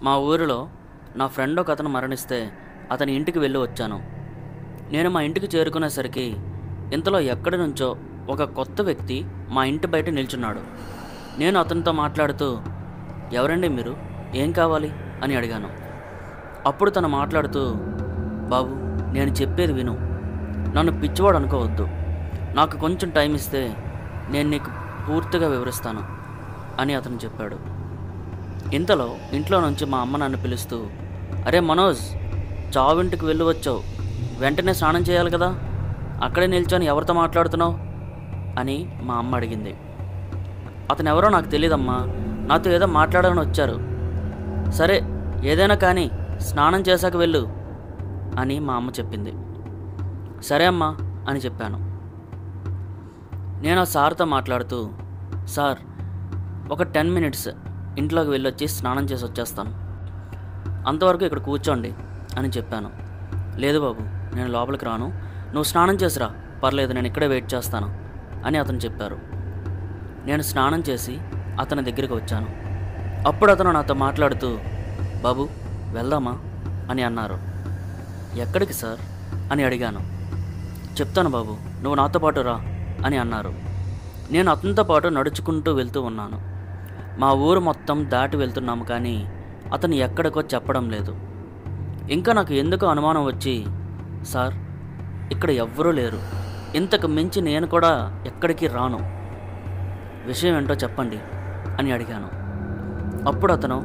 మా ఊరిలో నా ఫ్రెండ్ ఒక అతను మరణిస్తే అతని ఇంటికి వెళ్ళి వచ్చాను. నేను మా ఇంటికి చేరుకునేసరికి ఇంతలో ఎక్కడి నుంచో ఒక కొత్త వ్యక్తి మా ఇంటి బయట నిల్చున్నాడు. నేను అతనితో మాట్లాడుతూ, ఎవరండి మీరు, ఏం కావాలి అని అడిగాను. అప్పుడు తను మాట్లాడుతూ, బాబు నేను చెప్పేది విను, నన్ను పిచ్చివాడు అనుకోవద్దు, నాకు కొంచెం టైం ఇస్తే నేను నీకు పూర్తిగా వివరిస్తాను అని అతను చెప్పాడు. ఇంతలో ఇంట్లో నుంచి మా అమ్మ నన్ను పిలుస్తూ, అరే మనోజ్, చావింటికి వెళ్ళి వచ్చావు, వెంటనే స్నానం చేయాలి కదా, అక్కడే నిల్చొని ఎవరితో మాట్లాడుతున్నావు అని మా అమ్మ అడిగింది. అతను ఎవరో నాకు తెలియదమ్మా, నాతో ఏదో మాట్లాడాలని వచ్చారు. సరే ఏదైనా కానీ స్నానం చేశాక వెళ్ళు అని మా అమ్మ చెప్పింది. సరే అమ్మా అని చెప్పాను. నేను ఆ సార్తో మాట్లాడుతూ, సార్ ఒక 10 మినిట్స్ ఇంట్లోకి వెళ్ళొచ్చి స్నానం చేసి వచ్చేస్తాను, అంతవరకు ఇక్కడ కూర్చోండి అని చెప్పాను. లేదు బాబు, నేను లోపలికి రాను, నువ్వు స్నానం చేసిరా, పర్లేదు, నేను ఇక్కడే వెయిట్ చేస్తాను అని అతను చెప్పారు. నేను స్నానం చేసి అతని దగ్గరికి వచ్చాను. అప్పుడు అతను నాతో మాట్లాడుతూ, బాబు వెళ్దామా అని అన్నారు. ఎక్కడికి సార్ అని అడిగాను. చెప్తాను బాబు, నువ్వు నాతో పాటు రా అని అన్నారు. నేను అతనితో పాటు నడుచుకుంటూ వెళ్తూ ఉన్నాను. మా ఊరు మొత్తం దాటి వెళ్తున్నాము, కానీ అతను ఎక్కడికో చెప్పడం లేదు. ఇంకా నాకు ఎందుకో అనుమానం వచ్చి, సార్ ఇక్కడ ఎవ్వరూ లేరు, ఇంతకు మించి నేను కూడా ఎక్కడికి రాను, విషయం ఏంటో చెప్పండి అని అడిగాను. అప్పుడు అతను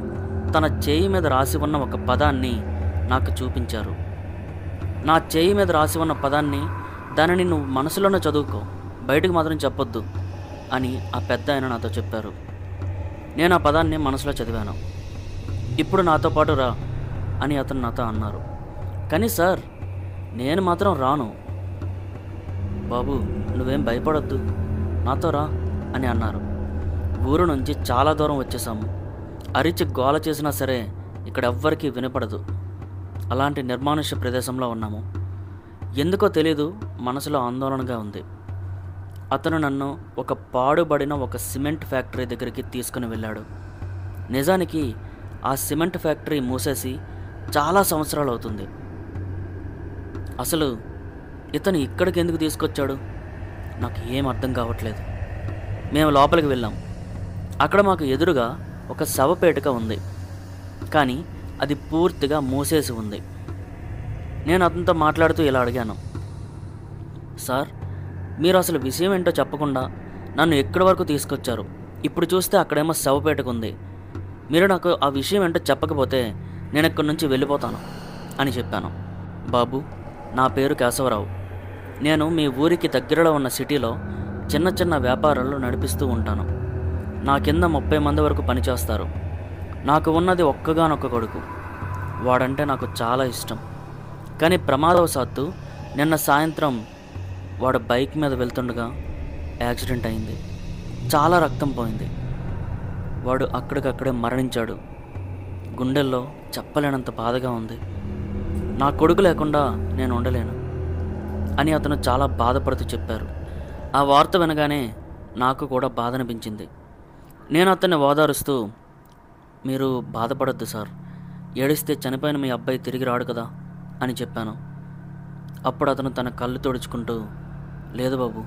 తన చేయి మీద రాసి ఉన్న ఒక పదాన్ని నాకు చూపించారు. నా చేయి మీద రాసి ఉన్న పదాన్ని, దానిని నువ్వు మనసులోనే చదువుకో, బయటకు మాత్రం చెప్పొద్దు అని ఆ పెద్ద ఆయన నాతో చెప్పారు. నేను ఆ పదాన్ని మనసులో చదివాను. ఇప్పుడు నాతో పాటు రా అని అతను నాతో అన్నారు. కానీ సార్ నేను మాత్రం రాను. బాబు నువ్వేం భయపడొద్దు, నాతో రా అని అన్నారు. ఊరు నుంచి చాలా దూరం వచ్చేసాము. అరిచి గోల చేసినా సరే ఇక్కడ ఎవ్వరికీ వినపడదు. అలాంటి నిర్మానుష్య ప్రదేశంలో ఉన్నాము. ఎందుకో తెలీదు, మనసులో ఆందోళనగా ఉంది. అతను నన్ను ఒక పాడుబడిన ఒక సిమెంట్ ఫ్యాక్టరీ దగ్గరికి తీసుకుని వెళ్ళాడు. నిజానికి ఆ సిమెంట్ ఫ్యాక్టరీ మూసేసి చాలా సంవత్సరాలు అవుతుంది. అసలు ఇతను ఇక్కడికి ఎందుకు తీసుకొచ్చాడు నాకు ఏం అర్థం కావట్లేదు. మేము లోపలికి వెళ్ళాం. అక్కడ మాకు ఎదురుగా ఒక శవపేటిక ఉంది, కానీ అది పూర్తిగా మూసేసి ఉంది. నేను అతనితో మాట్లాడుతూ ఇలా అడిగాను, సార్ మీరు అసలు విషయం ఏంటో చెప్పకుండా నన్ను ఎక్కడి వరకు తీసుకొచ్చారు, ఇప్పుడు చూస్తే అక్కడేమో శవపేటిక ఉంది, మీరు నాకు ఆ విషయం ఏంటో చెప్పకపోతే నేను ఇక్కడి నుంచి వెళ్ళిపోతాను అని చెప్పాను. బాబు నా పేరు కేశవరావు, నేను మీ ఊరికి దగ్గరలో ఉన్న సిటీలో చిన్న చిన్న వ్యాపారాలు నడిపిస్తూ ఉంటాను. నా కింద 30 మంది వరకు పనిచేస్తారు. నాకు ఉన్నది ఒక్కగానొక్క కొడుకు. వాడంటే నాకు చాలా ఇష్టం. కానీ ప్రమాదవశాత్తు నిన్న సాయంత్రం వాడు బైక్ మీద వెళ్తుండగా యాక్సిడెంట్ అయింది. చాలా రక్తం పోయింది. వాడు అక్కడికక్కడే మరణించాడు. గుండెల్లో చెప్పలేనంత బాధగా ఉంది. నా కొడుకు లేకుండా నేను ఉండలేను అని అతను చాలా బాధపడుతూ చెప్పారు. ఆ వార్త వినగానే నాకు కూడా బాధ అనిపించింది. నేను అతన్ని ఓదారుస్తూ, మీరు బాధపడొద్దు సార్, ఏడిస్తే చనిపోయిన మీ అబ్బాయి తిరిగి రాడు కదా అని చెప్పాను. అప్పుడు అతను తన కళ్ళు తుడుచుకుంటూ, లేదు బాబు,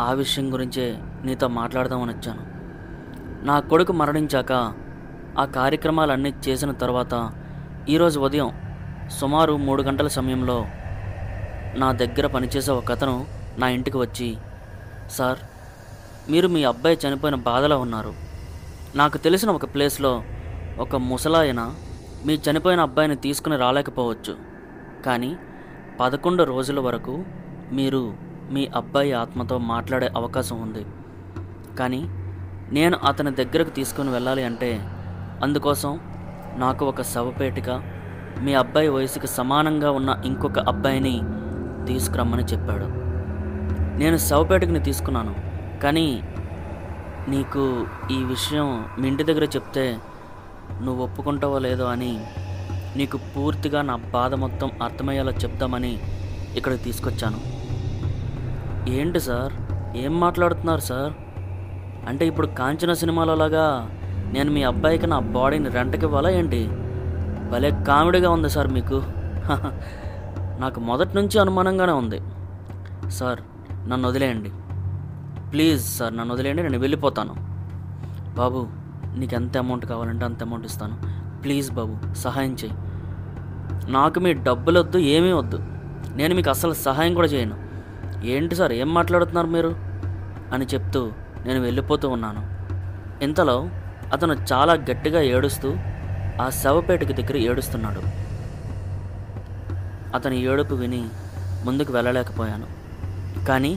ఆ విషయం గురించే నీతో మాట్లాడదామని వచ్చాను. నా కొడుకు మరణించాక ఆ కార్యక్రమాలన్నీ చేసిన తర్వాత ఈరోజు ఉదయం సుమారు 3 గంటల సమయంలో నా దగ్గర పనిచేసే ఒక అతను నా ఇంటికి వచ్చి, సార్ మీరు మీ అబ్బాయి చనిపోయిన బాధలో ఉన్నారు, నాకు తెలిసిన ఒక ప్లేస్లో ఒక ముసలాయన మీ చనిపోయిన అబ్బాయిని తీసుకుని రాలేకపోవచ్చు, కానీ 11 రోజుల వరకు మీరు మీ అబ్బాయి ఆత్మతో మాట్లాడే అవకాశం ఉంది. కానీ నేను అతని దగ్గరకు తీసుకుని వెళ్ళాలి అంటే అందుకోసం నాకు ఒక శవపేటిక, మీ అబ్బాయి వయసుకి సమానంగా ఉన్న ఇంకొక అబ్బాయిని తీసుకురమ్మని చెప్పాడు. నేను శవపేటికని తీసుకున్నాను. కానీ నీకు ఈ విషయం మీ ఇంటి దగ్గర చెప్తే నువ్వు ఒప్పుకుంటావో లేదో అని నీకు పూర్తిగా నా బాధ మొత్తం అర్థమయ్యేలా చెప్దామని ఇక్కడికి తీసుకొచ్చాను. ఏంటి సార్, ఏం మాట్లాడుతున్నారు సార్? అంటే ఇప్పుడు కాంచన సినిమాలో లాగా నేను మీ అబ్బాయికి నా బాడీని రెంట్కి ఇవ్వాలా ఏంటి భలే కామెడీగా ఉంది సార్ మీకు. నాకు మొదటి నుంచి అనుమానంగానే ఉంది. సార్ నన్ను వదిలేయండి, ప్లీజ్ సార్ నన్ను వదిలేయండి, నేను వెళ్ళిపోతాను. బాబు నీకు ఎంత అమౌంట్ కావాలంటే అంత అమౌంట్ ఇస్తాను, ప్లీజ్ బాబు సహాయం చేయి. నాకు మీ డబ్బులు వద్దు, ఏమీ వద్దు, నేను మీకు అస్సలు సహాయం కూడా చేయను. ఏంటి సార్ ఏం మాట్లాడుతున్నారు మీరు అని చెప్తూ నేను వెళ్ళిపోతూ ఉన్నాను. ఇంతలో అతను చాలా గట్టిగా ఏడుస్తూ ఆ శవపేటకి దగ్గర ఏడుస్తున్నాడు. అతని ఏడుపు విని ముందుకు వెళ్ళలేకపోయాను. కానీ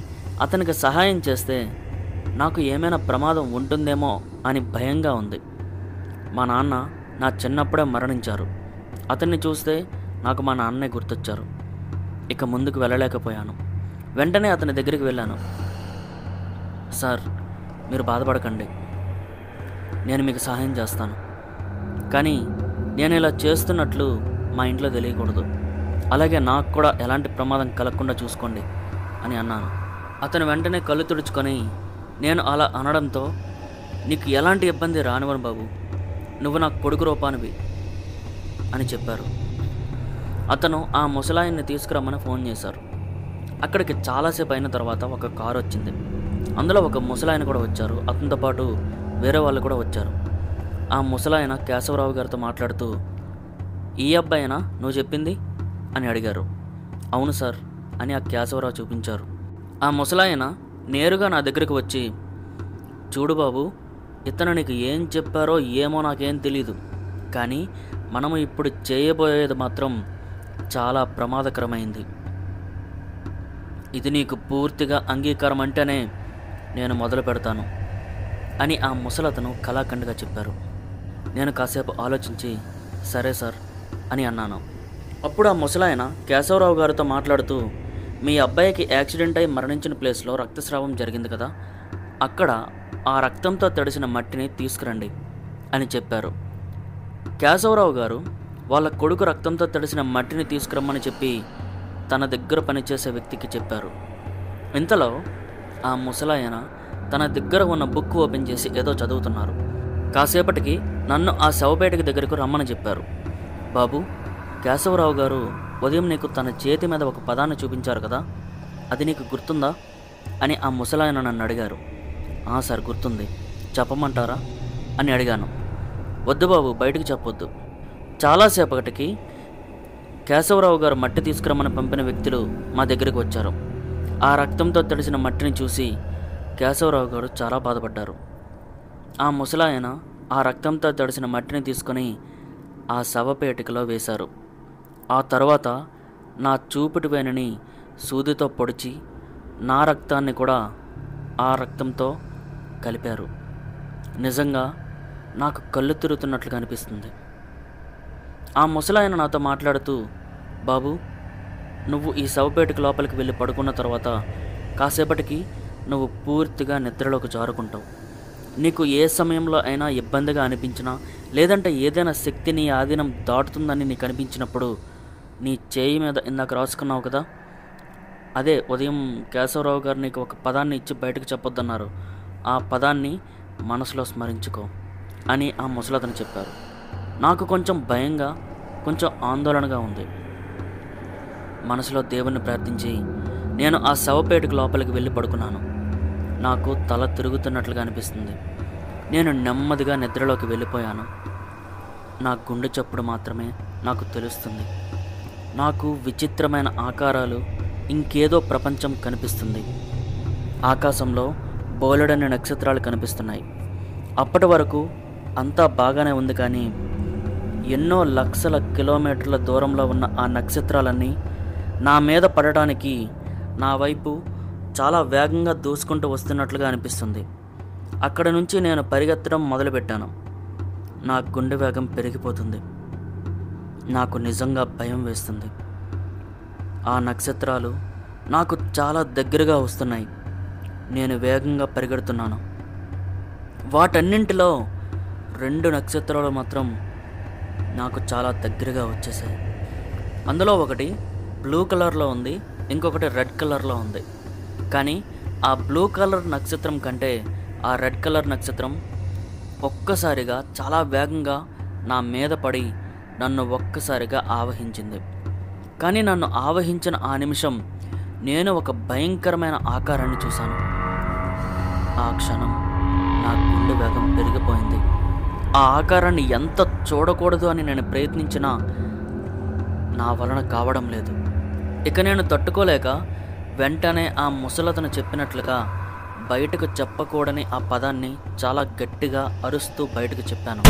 అతనికి సహాయం చేస్తే నాకు ఏమైనా ప్రమాదం ఉంటుందేమో అని భయంగా ఉంది. మా నాన్న నా చిన్నప్పుడే మరణించారు. అతన్ని చూస్తే నాకు మా నాన్నే గుర్తొచ్చారు. ఇక ముందుకు వెళ్ళలేకపోయాను. వెంటనే అతని దగ్గరికి వెళ్ళాను. సార్ మీరు బాధపడకండి, నేను మీకు సహాయం చేస్తాను, కానీ నేను ఇలా చేస్తున్నట్లు మా ఇంట్లో తెలియకూడదు, అలాగే నాకు కూడా ఎలాంటి ప్రమాదం కలగకుండా చూసుకోండి అని అన్నాను. అతను వెంటనే కళ్ళు తుడుచుకొని నేను అలా అనడంతో, నీకు ఎలాంటి ఇబ్బంది రానివ్వను బాబు, నువ్వు నాకు కొడుకు రూపానివి అని చెప్పారు. అతను ఆ ముసలాయన్ని తీసుకురమ్మని ఫోన్ చేశారు. అక్కడికి చాలాసేపు అయిన తర్వాత ఒక కారు వచ్చింది. అందులో ఒక ముసలాయన కూడా వచ్చారు. అతనితో పాటు వేరే వాళ్ళు కూడా వచ్చారు. ఆ ముసలాయన కేశవరావు గారితో మాట్లాడుతూ, ఈ అబ్బాయినా నువ్వు చెప్పింది అని అడిగారు. అవును సార్ అని ఆ కేశవరావు చూపించారు. ఆ ముసలాయన నేరుగా నా దగ్గరికి వచ్చి, చూడు బాబు, ఇతను నీకు ఏం చెప్పారో ఏమో నాకేం తెలీదు, కానీ మనము ఇప్పుడు చేయబోయేది మాత్రం చాలా ప్రమాదకరమైంది. ఇది నీకు పూర్తిగా అంగీకారం అంటేనే నేను మొదలు పెడతాను అని ఆ ముసలతను కళాఖండిగా చెప్పారు. నేను కాసేపు ఆలోచించి సరే సార్ అని అన్నాను. అప్పుడు ఆ ముసలాయన కేశవరావు గారితో మాట్లాడుతూ, మీ అబ్బాయికి యాక్సిడెంట్ అయి మరణించిన ప్లేస్లో రక్తస్రావం జరిగింది కదా, అక్కడ ఆ రక్తంతో తడిసిన మట్టిని తీసుకురండి అని చెప్పారు. కేశవరావు గారు వాళ్ళ కొడుకు రక్తంతో తడిసిన మట్టిని తీసుకురమ్మని చెప్పి తన దగ్గర పనిచేసే వ్యక్తికి చెప్పారు. ఇంతలో ఆ ముసలాయన తన దగ్గర ఉన్న బుక్ ఓపెన్ చేసి ఏదో చదువుతున్నారు. కాసేపటికి నన్ను ఆ శవపేటకి దగ్గరకు రమ్మని చెప్పారు. బాబు, కేశవరావు గారు ఉదయం నీకు తన చేతి మీద ఒక పదాన్ని చూపించారు కదా, అది నీకు గుర్తుందా అని ఆ ముసలాయన నన్ను అడిగారు. సార్ గుర్తుంది, చెప్పమంటారా అని అడిగాను. వద్దు బాబు, బయటికి చెప్పొద్దు. చాలాసేపటికి కేశవరావు గారు మట్టి తీసుకురమ్మని పంపిన వ్యక్తులు మా దగ్గరికి వచ్చారు. ఆ రక్తంతో తడిసిన మట్టిని చూసి కేశవరావు గారు చాలా బాధపడ్డారు. ఆ ముసలాయన ఆ రక్తంతో తడిసిన మట్టిని తీసుకొని ఆ శవపేటికలో వేశారు. ఆ తర్వాత నా చూపుటి వేణిని సూదితో పొడిచి నా రక్తాన్ని కూడా ఆ రక్తంతో కలిపారు. నిజంగా నాకు కళ్ళు తిరుగుతున్నట్లుగా అనిపిస్తుంది. ఆ ముసలాయన నాతో మాట్లాడుతూ, బాబు, నువ్వు ఈ శవపేటిక లోపలికి వెళ్ళి పడుకున్న తర్వాత కాసేపటికి నువ్వు పూర్తిగా నిద్రలోకి జారుకుంటావు. నీకు ఏ సమయంలో అయినా ఇబ్బందిగా అనిపించినా, లేదంటే ఏదైనా శక్తి నీ ఆధీనం దాటుతుందని నీకు అనిపించినప్పుడు నీ చేయి మీద ఇందాక రాసుకున్నావు కదా, అదే ఉదయం కేశవరావు గారు నీకు ఒక పదాన్ని ఇచ్చి బయటకు చెప్పొద్దన్నారు, ఆ పదాన్ని మనసులో స్మరించుకో అని ఆ ముసలతను చెప్పారు. నాకు కొంచెం భయంగా, కొంచెం ఆందోళనగా ఉంది. మనసులో దేవుణ్ణి ప్రార్థించి నేను ఆ శవపేటకు లోపలికి వెళ్ళి పడుకున్నాను. నాకు తల తిరుగుతున్నట్లుగా అనిపిస్తుంది. నేను నెమ్మదిగా నిద్రలోకి వెళ్ళిపోయాను. నా గుండె చప్పుడు మాత్రమే నాకు తెలుస్తుంది. నాకు విచిత్రమైన ఆకారాలు, ఇంకేదో ప్రపంచం కనిపిస్తుంది. ఆకాశంలో బోలెడన్ని నక్షత్రాలు కనిపిస్తున్నాయి. అప్పటి వరకు అంతా బాగానే ఉంది, కానీ ఎన్నో లక్షల కిలోమీటర్ల దూరంలో ఉన్న ఆ నక్షత్రాలన్నీ నా మీద పడడానికి నా వైపు చాలా వేగంగా దూసుకుంటూ వస్తున్నట్లుగా అనిపిస్తుంది. అక్కడ నుంచి నేను పరిగెత్తడం మొదలుపెట్టాను. నా గుండె వేగం పెరిగిపోతుంది. నాకు నిజంగా భయం వేస్తుంది. ఆ నక్షత్రాలు నాకు చాలా దగ్గరగా వస్తున్నాయి. నేను వేగంగా పరిగెడుతున్నాను. వాటన్నింటిలో 2 నక్షత్రాలు మాత్రం నాకు చాలా దగ్గరగా వచ్చేసాయి. అందులో ఒకటి బ్లూ కలర్లో ఉంది, ఇంకొకటి రెడ్ కలర్లో ఉంది. కానీ ఆ బ్లూ కలర్ నక్షత్రం కంటే ఆ రెడ్ కలర్ నక్షత్రం ఒక్కసారిగా చాలా వేగంగా నా మీద పడి నన్ను ఒక్కసారిగా ఆవహించింది. కానీ నన్ను ఆవహించిన ఆ నిమిషం నేను ఒక భయంకరమైన ఆకారాన్ని చూశాను. ఆ క్షణం నా గుండె వేగం పెరిగిపోయింది. ఆ ఆకారాన్ని ఎంత చూడకూడదు అని నేను ప్రయత్నించినా నా వలన కావడం లేదు. ఇక నేను తట్టుకోలేక వెంటనే ఆ ముసలతను చెప్పినట్లుగా బయటకు చెప్పకూడని ఆ పదాన్ని చాలా గట్టిగా అరుస్తూ బయటకు చెప్పాను.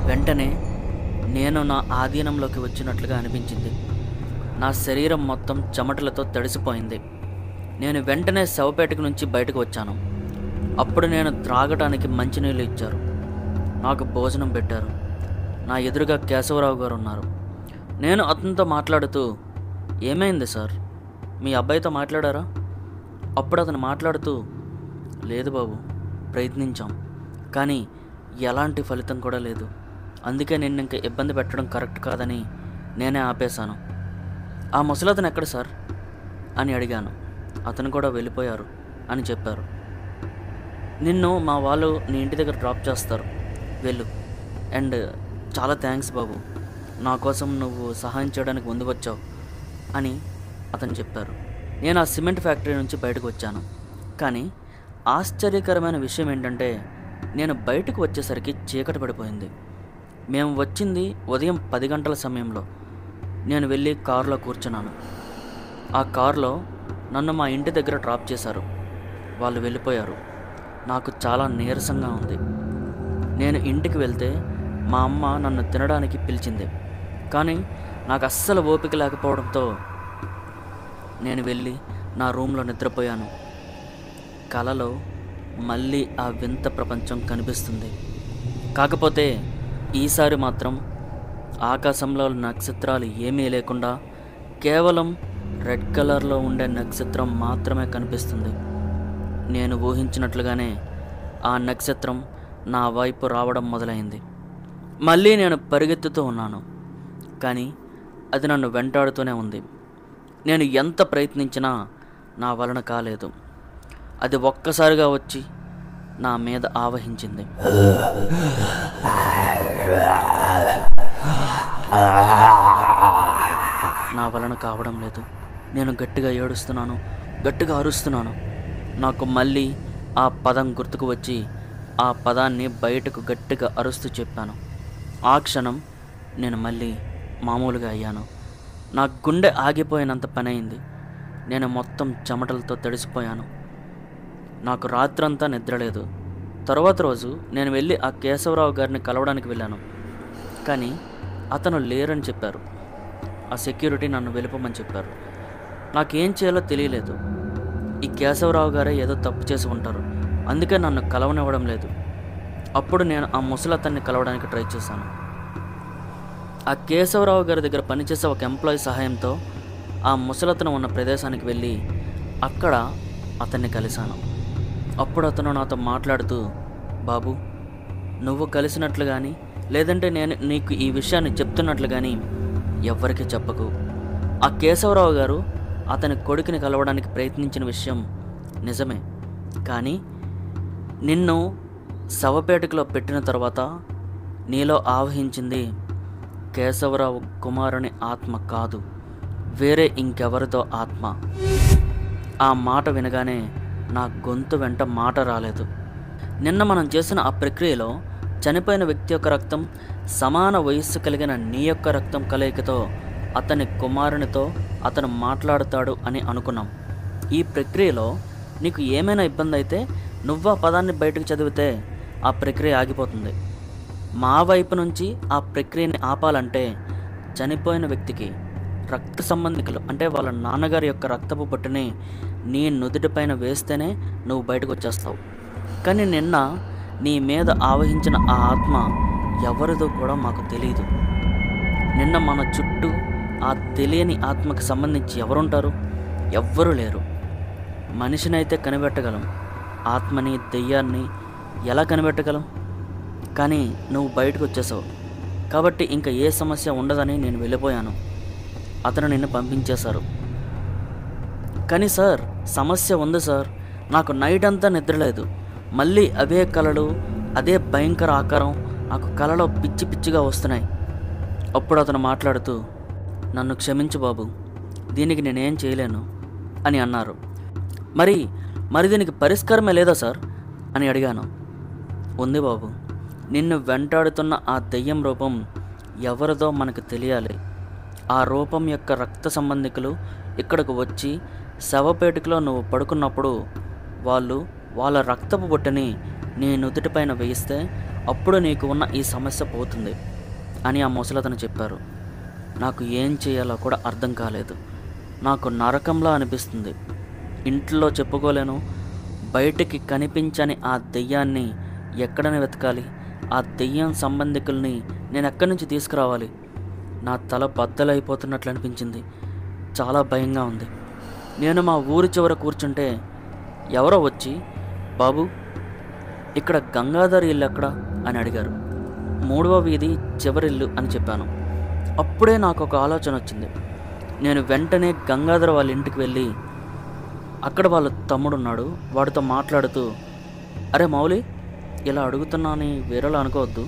వెంటనే నేను నా ఆధీనంలోకి వచ్చినట్లుగా అనిపించింది. నా శరీరం మొత్తం చెమటలతో తడిసిపోయింది. నేను వెంటనే శవపేటకు నుంచి బయటకు వచ్చాను. అప్పుడు నేను త్రాగటానికి మంచినీళ్ళు ఇచ్చారు. నాకు భోజనం పెట్టారు. నా ఎదురుగా కేశవరావు గారు ఉన్నారు. నేను అతనితో మాట్లాడుతూ, ఏమైంది సార్, మీ అబ్బాయితో మాట్లాడారా? అప్పుడు అతను మాట్లాడుతూ, లేదు బాబు, ప్రయత్నించాం, కానీ ఎలాంటి ఫలితం కూడా లేదు. అందుకే నిన్ను ఇంకా ఇబ్బంది పెట్టడం కరెక్ట్ కాదని నేనే ఆపేశాను. ఆ ముసలతను ఎక్కడ సార్ అని అడిగాను. అతను కూడా వెళ్ళిపోయారు అని చెప్పారు. నిన్ను మా వాళ్ళు నీ ఇంటి దగ్గర డ్రాప్ చేస్తారు, వెళ్ళు. అండ్ చాలా థ్యాంక్స్ బాబు, నా కోసం నువ్వు సహాయం చేయడానికి ముందుకు వచ్చావు అని అతను చెప్పారు. నేను ఆ సిమెంట్ ఫ్యాక్టరీ నుంచి బయటకు వచ్చాను. కానీ ఆశ్చర్యకరమైన విషయం ఏంటంటే నేను బయటకు వచ్చేసరికి చీకటి పడిపోయింది. మేము వచ్చింది ఉదయం 10 గంటల సమయంలో. నేను వెళ్ళి కారులో కూర్చున్నాను. ఆ కారులో నన్ను మా ఇంటి దగ్గర డ్రాప్ చేశారు. వాళ్ళు వెళ్ళిపోయారు. నాకు చాలా నీరసంగా ఉంది. నేను ఇంటికి వెళ్తే మా అమ్మ నన్ను తినడానికి పిలిచింది. కానీ నాకు అస్సలు ఓపిక లేకపోవడంతో నేను వెళ్ళి నా రూమ్లో నిద్రపోయాను. కలలో మళ్ళీ ఆ వింత ప్రపంచం కనిపిస్తుంది. కాకపోతే ఈసారి మాత్రం ఆకాశంలో నక్షత్రాలు ఏమీ లేకుండా కేవలం రెడ్ కలర్లో ఉండే నక్షత్రం మాత్రమే కనిపిస్తుంది. నేను ఊహించినట్లుగానే ఆ నక్షత్రం నా వైపు రావడం మొదలైంది. మళ్ళీ నేను పరిగెత్తుతూ ఉన్నాను. కానీ అది నన్ను వెంటాడుతూనే ఉంది. నేను ఎంత ప్రయత్నించినా నా వలన కాలేదు. అది ఒక్కసారిగా వచ్చి నా మీద ఆవహించింది. నా వలన కావడం లేదు. నేను గట్టిగా ఏడుస్తున్నాను, గట్టిగా అరుస్తున్నాను. నాకు మళ్ళీ ఆ పదం గుర్తుకు వచ్చి ఆ పదాన్ని బయటకు గట్టిగా అరుస్తూ చెప్పాను. ఆ క్షణం నేను మళ్ళీ మామూలుగా అయ్యాను. నా గుండె ఆగిపోయినంత పని అయింది. నేను మొత్తం చెమటలతో తడిసిపోయాను. నాకు రాత్రంతా నిద్రలేదు. తర్వాత రోజు నేను వెళ్ళి ఆ కేశవరావు గారిని కలవడానికి వెళ్ళాను. కానీ అతను లేరని చెప్పారు. ఆ సెక్యూరిటీ నన్ను వెళ్ళిపోమని చెప్పారు. నాకేం చేయాలో తెలియలేదు. ఈ కేశవరావు గారే ఏదో తప్పు చేసి ఉంటారు, అందుకే నన్ను కలవనివ్వడం లేదు. అప్పుడు నేను ఆ ముసలతన్ని కలవడానికి ట్రై చేశాను. ఆ కేశవరావు గారి దగ్గర పనిచేసే ఒక ఎంప్లాయీ సహాయంతో ఆ ముసలతను ఉన్న ప్రదేశానికి వెళ్ళి అక్కడ అతన్ని కలిశాను. అప్పుడు అతను నాతో మాట్లాడుతూ, బాబు, నువ్వు కలిసినట్లు కానీ లేదంటే నేను నీకు ఈ విషయాన్ని చెప్తున్నట్లు కానీ ఎవ్వరికీ చెప్పకు. ఆ కేశవరావు గారు అతని కొడుకుని కలవడానికి ప్రయత్నించిన విషయం నిజమే, కానీ నిన్ను శవపేటికలో పెట్టిన తర్వాత నీలో ఆవహించింది కేశవరావు కుమారుని ఆత్మ కాదు, వేరే ఇంకెవరితో ఆత్మ. ఆ మాట వినగానే నా గొంతు వెంట మాట రాలేదు. నిన్న మనం చేసిన ఆ ప్రక్రియలో చనిపోయిన వ్యక్తి యొక్క రక్తం సమాన వయస్సు కలిగిన నీ యొక్క రక్తం కలయికతో అతని కుమారునితో అతను మాట్లాడుతాడు అని అనుకున్నాం. ఈ ప్రక్రియలో నీకు ఏమైనా ఇబ్బంది అయితే నువ్వు ఆ పదాన్ని బయటకు చదివితే ఆ ప్రక్రియ ఆగిపోతుంది. మా వైపు నుంచి ఆ ప్రక్రియని ఆపాలంటే చనిపోయిన వ్యక్తికి రక్త సంబంధికులు అంటే వాళ్ళ నాన్నగారి యొక్క రక్తపు బొట్టుని నీ నుదుటిపైన వేస్తేనే నువ్వు బయటకు వచ్చేస్తావు. కానీ నిన్న నీ మీద ఆవహించిన ఆ ఆత్మ ఎవరిదో కూడా మాకు తెలియదు. నిన్న మన చుట్టూ ఆ తెలియని ఆత్మకు సంబంధించి ఎవరుంటారు? ఎవ్వరూ లేరు. మనిషినైతే కనిపెట్టగలం, ఆత్మని దెయ్యాన్ని ఎలా కనిపెట్టగలం? కానీ నువ్వు బయటకు వచ్చేసావు కాబట్టి ఇంకా ఏ సమస్య ఉండదని నేను వెళ్ళిపోయాను. అతను నిన్ను పంపించేశారు. కానీ సార్, సమస్య ఉంది సార్. నాకు నైట్ అంతా నిద్రలేదు. మళ్ళీ అవే కలలు, అదే భయంకర ఆకారం నాకు కలలో పిచ్చి పిచ్చిగా వస్తున్నాయి. అప్పుడు అతను మాట్లాడుతూ, నన్ను క్షమించు బాబు, దీనికి నేనేం చేయలేను అని అన్నారు. మరి మరి దీనికి పరిష్కారమే లేదా సార్ అని అడిగాను. ఉంది బాబు, నిన్ను వెంటాడుతున్న ఆ దెయ్యం రూపం ఎవరిదో మనకు తెలియాలి. ఆ రూపం యొక్క రక్త సంబంధికులు ఇక్కడకు వచ్చి శవపేటికలో నువ్వు పడుకున్నప్పుడు వాళ్ళు వాళ్ళ రక్తపు బొట్టని నీ నుదుటిపైన వేయిస్తే అప్పుడు నీకు ఉన్న ఈ సమస్య పోతుంది అని ఆ ముసలతను చెప్పారు. నాకు ఏం చేయాలో కూడా అర్థం కాలేదు. నాకు నరకంలా అనిపిస్తుంది. ఇంట్లో చెప్పుకోలేను. బయటికి కనిపించని ఆ దెయ్యాన్ని ఎక్కడని వెతకాలి? ఆ దెయ్యం సంబంధికుల్ని నేను ఎక్కడి నుంచి తీసుకురావాలి? నా తల బద్దలైపోతున్నట్లు అనిపించింది. చాలా భయంగా ఉంది. నేను మా ఊరి చివర కూర్చుంటే ఎవరో వచ్చి, బాబు, ఇక్కడ గంగాధర్ ఇల్లు ఎక్కడా అని అడిగారు. 3వ వీధి చివరిల్లు అని చెప్పాను. అప్పుడే నాకు ఒక ఆలోచన వచ్చింది. నేను వెంటనే గంగాధర్ వాళ్ళ ఇంటికి వెళ్ళి అక్కడ వాళ్ళ తమ్ముడున్నాడు, వాడితో మాట్లాడుతూ, అరే మౌలి, ఇలా అడుగుతున్నానని వేరేలా అనుకోవద్దు.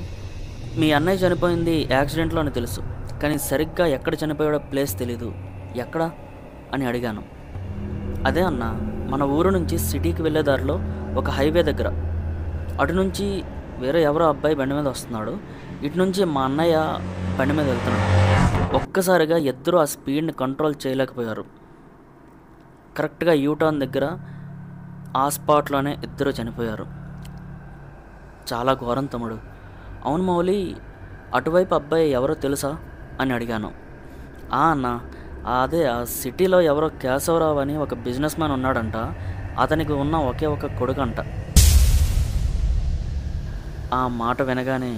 మీ అన్నయ్య చనిపోయింది యాక్సిడెంట్లో అని తెలుసు, కానీ సరిగ్గా ఎక్కడ చనిపోయాడో ప్లేస్ తెలీదు, ఎక్కడా అని అడిగాను. అదే అన్న, మన ఊరు నుంచి సిటీకి వెళ్ళే దారిలో ఒక హైవే దగ్గర. అటు నుంచి వేరే ఎవరో అబ్బాయి బండి మీద వస్తున్నాడు, ఇటు నుంచి మా అన్నయ్య బండి మీద వెళ్తున్నాడు. ఒక్కసారిగా ఇద్దరు ఆ స్పీడ్ని కంట్రోల్ చేయలేకపోయారు. కరెక్ట్గా యూటర్న్ దగ్గర ఆ స్పాట్లోనే ఇద్దరు చనిపోయారు. చాలా ఘోరం తమ్ముడు. అవును మౌలి, అటువైపు అబ్బాయి ఎవరో తెలుసా అని అడిగాను. అన్న, అదే ఆ సిటీలో ఎవరో కేశవరావు అని ఒక బిజినెస్ మ్యాన్ ఉన్నాడంట, అతనికి ఉన్న ఒకే ఒక కొడుకంట. ఆ మాట వినగానే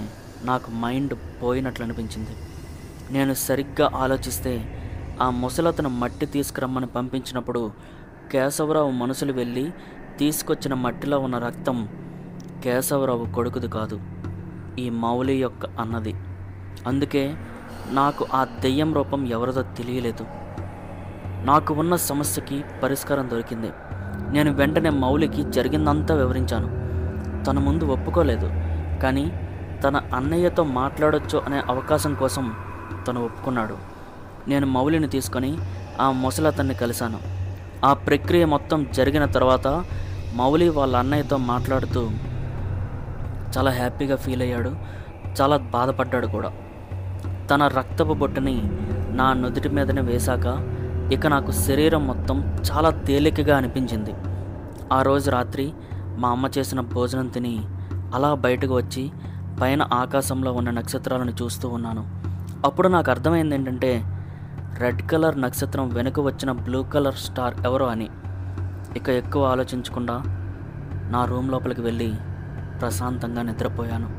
నాకు మైండ్ పోయినట్లు అనిపించింది. నేను సరిగ్గా ఆలోచిస్తే ఆ ముసలతను మట్టి తీసుకురమ్మని పంపించినప్పుడు కేశవరావు మనుషులు వెళ్ళి తీసుకొచ్చిన మట్టిలో ఉన్న రక్తం కేశవరావు కొడుకుది కాదు, ఈ మౌలి యొక్క అన్నది. అందుకే నాకు ఆ దెయ్యం రూపం ఎవరిదో తెలియలేదు. నాకు ఉన్న సమస్యకి పరిష్కారం దొరికింది. నేను వెంటనే మౌలికి జరిగిందంతా వివరించాను. తన ముందు ఒప్పుకోలేదు, కానీ తన అన్నయ్యతో మాట్లాడొచ్చు అనే అవకాశం కోసం తను ఒప్పుకున్నాడు. నేను మౌలిని తీసుకొని ఆ ముసలతన్ని కలిశాను. ఆ ప్రక్రియ మొత్తం జరిగిన తర్వాత మౌలి వాళ్ళ అన్నయ్యతో మాట్లాడుతూ చాలా హ్యాపీగా ఫీల్ అయ్యాడు, చాలా బాధపడ్డాడు కూడా. తన రక్తపు బొట్టుని నా నుదుటి మీదనే వేశాక ఇక నాకు శరీరం మొత్తం చాలా తేలికగా అనిపించింది. ఆ రోజు రాత్రి మా అమ్మ చేసిన భోజనం తిని అలా బయటకు వచ్చి పైన ఆకాశంలో ఉన్న నక్షత్రాలను చూస్తూ ఉన్నాను. అప్పుడు నాకు అర్థమైంది ఏంటంటే, రెడ్ కలర్ నక్షత్రం వెనుక వచ్చిన బ్లూ కలర్ స్టార్ ఎవరో అని. ఇక ఎక్కువ ఆలోచించకుండా నా రూమ్ లోపలికి వెళ్ళి ప్రశాంతంగా నిద్రపోయాను.